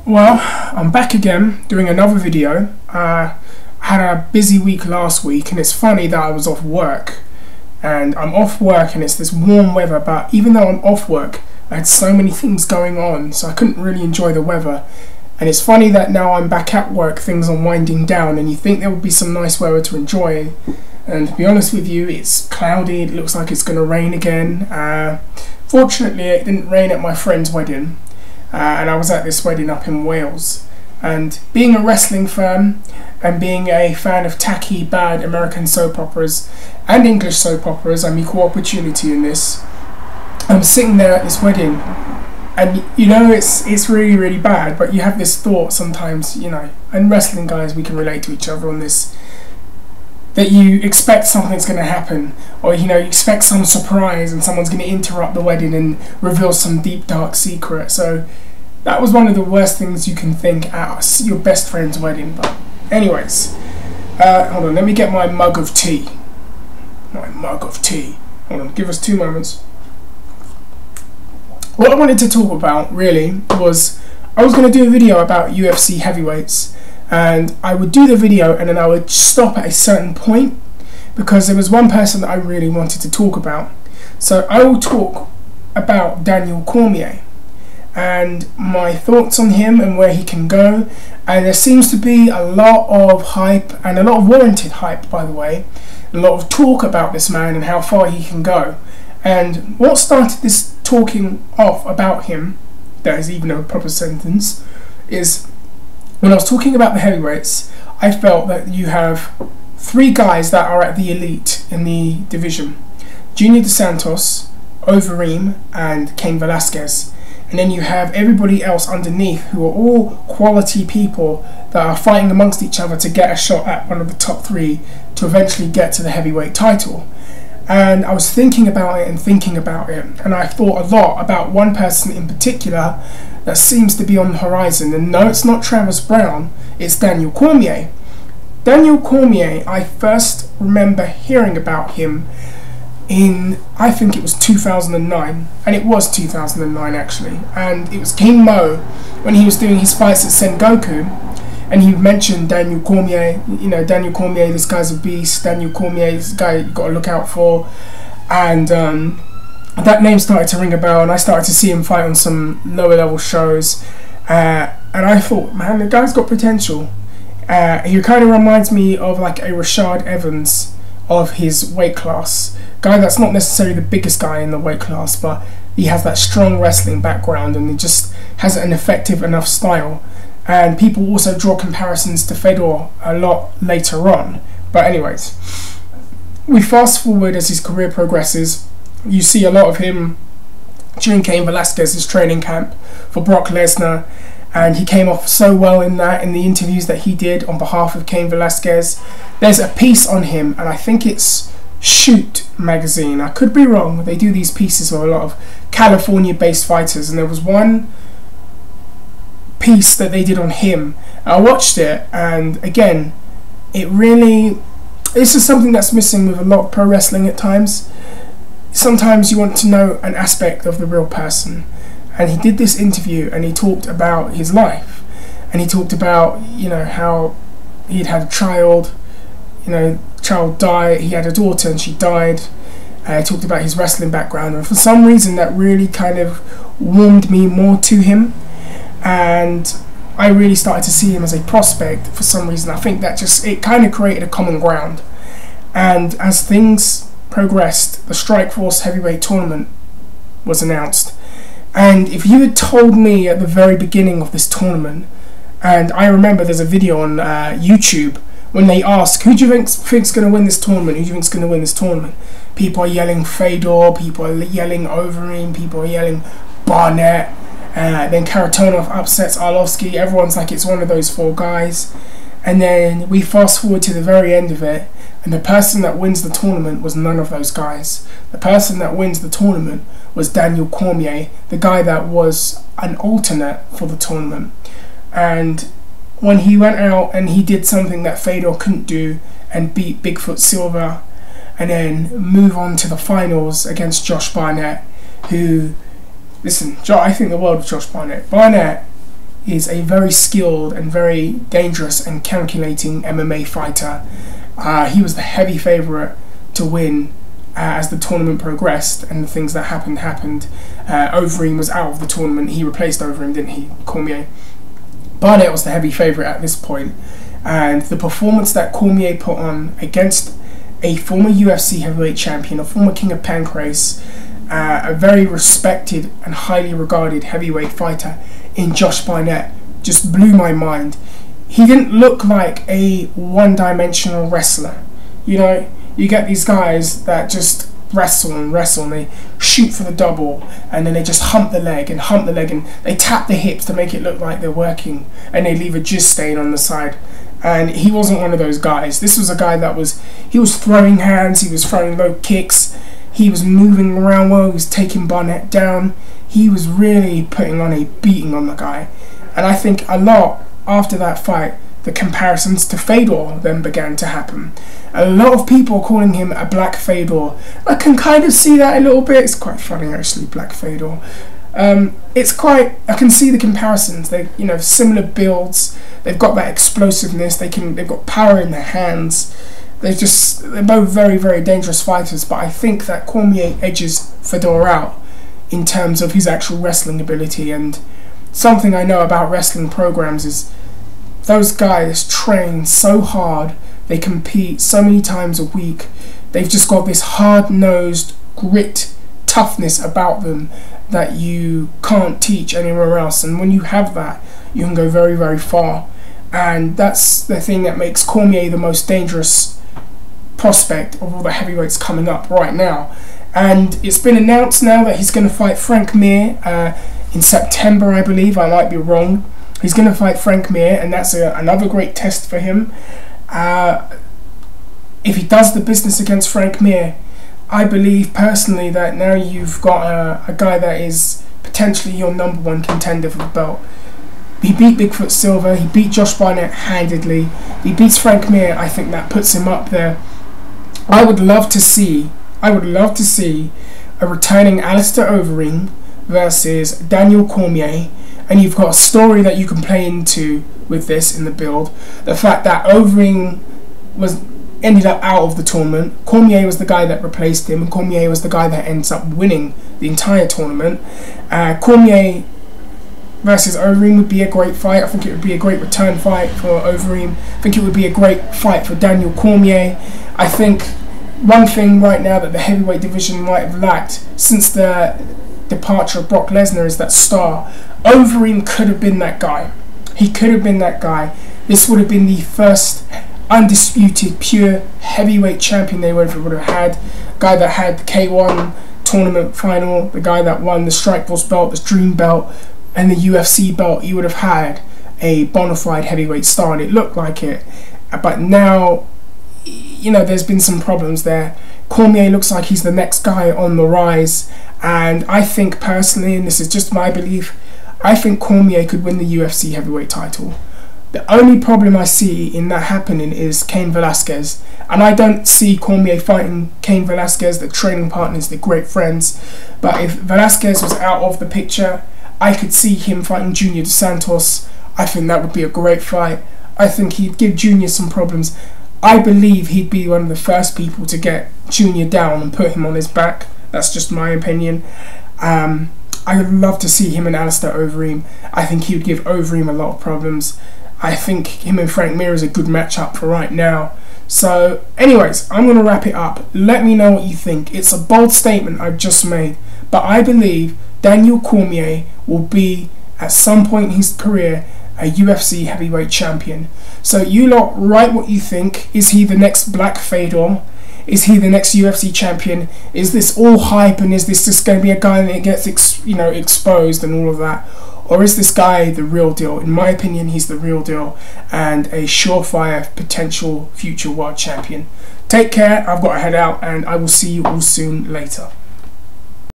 Well, I'm back again doing another video. I had a busy week last week, and it's funny that I was off work. And I'm off work and it's this warm weather, but even though I'm off work, I had so many things going on, so I couldn't really enjoy the weather. And it's funny that now I'm back at work, things are winding down, and you think there would be some nice weather to enjoy. And to be honest with you, it's cloudy, it looks like it's going to rain again. Fortunately, it didn't rain at my friend's wedding. And I was at this wedding up in Wales, and being a wrestling fan and being a fan of tacky, bad American soap operas and English soap operas, I'm equal opportunity in this. I'm sitting there at this wedding, and you know it's really, really bad, but you have this thought sometimes, you know, and wrestling guys, we can relate to each other on this, that you expect something's going to happen, or you know, you expect some surprise and someone's going to interrupt the wedding and reveal some deep dark secret. So that was one of the worst things you can think at your best friend's wedding. But anyways, hold on, let me get my mug of tea. Hold on, give us 2 moments. What I wanted to talk about really was, I was going to do a video about UFC heavyweights, and I would do the video and then I would stop at a certain point because there was one person that I really wanted to talk about. So I will talk about Daniel Cormier and my thoughts on him and where he can go. And there seems to be a lot of hype, and a lot of warranted hype, by the way, a lot of talk about this man and how far he can go. And what started this talking off about him, that is even a proper sentence, is when I was talking about the heavyweights, I felt that you have 3 guys that are at the elite in the division: Junior Dos Santos, Overeem, and Cain Velasquez. And then you have everybody else underneath who are all quality people that are fighting amongst each other to get a shot at one of the top 3 to eventually get to the heavyweight title. And I was thinking about it, and I thought a lot about one person in particular that seems to be on the horizon. And no, it's not Travis Brown, it's Daniel Cormier. Daniel Cormier, I first remember hearing about him in, I think it was 2009, and it was 2009 actually, and it was King Mo when he was doing his fights at Sengoku, and he mentioned Daniel Cormier. You know, Daniel Cormier, this guy's a beast, Daniel Cormier, this guy you've got to look out for. And that name started to ring a bell, and I started to see him fight on some lower level shows, and I thought, man, the guy's got potential. He kind of reminds me of like a Rashad Evans of his weight class, guy that's not necessarily the biggest guy in the weight class, but he has that strong wrestling background and he just has an effective enough style. And people also draw comparisons to Fedor a lot later on. But anyways, we fast forward as his career progresses. You see a lot of him during Cain Velasquez's training camp for Brock Lesnar, and he came off so well in the interviews that he did on behalf of Cain Velasquez. There's a piece on him, and I think it's Shoot magazine, I could be wrong, they do these pieces with a lot of California-based fighters, and there was one piece that they did on him. I watched it, and again, this is something that's missing with a lot of pro wrestling at times. Sometimes you want to know an aspect of the real person, and he did this interview and he talked about his life, and he talked about, you know, how he'd had a child, you know, child died, he had a daughter and she died. He talked about his wrestling background, and for some reason that really kind of warmed me more to him, and I really started to see him as a prospect for some reason. I think that it kind of created a common ground. And as things progressed, the Strikeforce heavyweight tournament was announced, and if you had told me at the very beginning of this tournament, and I remember there's a video on YouTube when they ask, who do you think's going to win this tournament? Who do you think's going to win this tournament? People are yelling Fedor, people are yelling Overeem, people are yelling Barnett. Then Karatonov upsets Arlovsky. Everyone's like, it's one of those 4 guys. And then we fast forward to the very end of it, and the person that wins the tournament was none of those guys. The person that wins the tournament was Daniel Cormier, the guy that was an alternate for the tournament. And when he went out and he did something that Fedor couldn't do and beat Bigfoot Silva, and then move on to the finals against Josh Barnett, who, listen, I think the world of Josh Barnett. Barnett is a very skilled and very dangerous and calculating MMA fighter. He was the heavy favourite to win as the tournament progressed, and the things that happened. Overeem was out of the tournament. He replaced Overeem, didn't he? Cormier. Barnett was the heavy favourite at this point, and the performance that Cormier put on against a former UFC heavyweight champion, a former King of Pancrase, a very respected and highly regarded heavyweight fighter in Josh Barnett, just blew my mind. He didn't look like a one-dimensional wrestler. You know, you get these guys that just wrestle and they shoot for the double, and then they just hump the leg and they tap the hips to make it look like they're working, and they leave a jizz stain on the side. And he wasn't one of those guys. This was a guy that was throwing hands, he was throwing low kicks, he was moving around well, he was taking Barnett down. He was really putting on a beating on the guy. And I think a lot after that fight, the comparisons to Fedor then began to happen. A lot of people calling him a Black Fedor. I can kind of see that a little bit. It's quite funny actually, Black Fedor. I can see the comparisons. They, similar builds. They've got that explosiveness. They've got power in their hands. They're both very, very dangerous fighters. But I think that Cormier edges Fedor out in terms of his actual wrestling ability. And something I know about wrestling programs is those guys train so hard, they compete so many times a week, they've just got this hard-nosed grit, toughness about them that you can't teach anywhere else. And when you have that, you can go very, very far. And that's the thing that makes Cormier the most dangerous prospect of all the heavyweights coming up right now. And it's been announced now that he's going to fight Frank Mir in September, I believe. I might be wrong. He's going to fight Frank Mir, and that's another great test for him. If he does the business against Frank Mir, I believe personally that now you've got a guy that is potentially your #1 contender for the belt. He beat Bigfoot Silva, he beat Josh Barnett handedly, he beats Frank Mir. I think that puts him up there. I would love to see a returning Alistair Overeem versus Daniel Cormier. And you've got a story that you can play into with this in the build. The fact that Overeem ended up out of the tournament. Cormier was the guy that replaced him, and Cormier was the guy that ends up winning the entire tournament. Cormier versus Overeem would be a great fight. I think it would be a great return fight for Overeem. I think it would be a great fight for Daniel Cormier. I think one thing right now that the heavyweight division might have lacked since the departure of Brock Lesnar is that star. Overeem could have been that guy. He could have been that guy. This would have been the first undisputed pure heavyweight champion they would have had. Guy that had the K1 tournament final, the guy that won the Strikeforce belt, the Dream belt, and the UFC belt. You would have had a bona fide heavyweight star, and it looked like it. But now, there's been some problems there. Cormier looks like he's the next guy on the rise, and I think personally, and this is just my belief, I think Cormier could win the UFC heavyweight title. The only problem I see in that happening is Cain Velasquez, and I don't see Cormier fighting Cain Velasquez. They're training partners, they're great friends, but if Velasquez was out of the picture, I could see him fighting Junior Dos Santos. I think that would be a great fight. I think he'd give Junior some problems. I believe he'd be one of the first people to get Junior down and put him on his back. That's just my opinion. I would love to see him and Alistair Overeem. I think he would give Overeem a lot of problems. I think him and Frank Mir is a good matchup for right now. So, anyways, I'm going to wrap it up. Let me know what you think. It's a bold statement I've just made, but I believe Daniel Cormier will be, at some point in his career, a UFC heavyweight champion. So you lot write what you think. Is he the next Black Fedor? Is he the next UFC champion? Is this all hype, and is this just going to be a guy that gets exposed and all of that? Or is this guy the real deal? In my opinion, he's the real deal and a surefire potential future world champion. Take care. I've got to head out, and I will see you all soon later.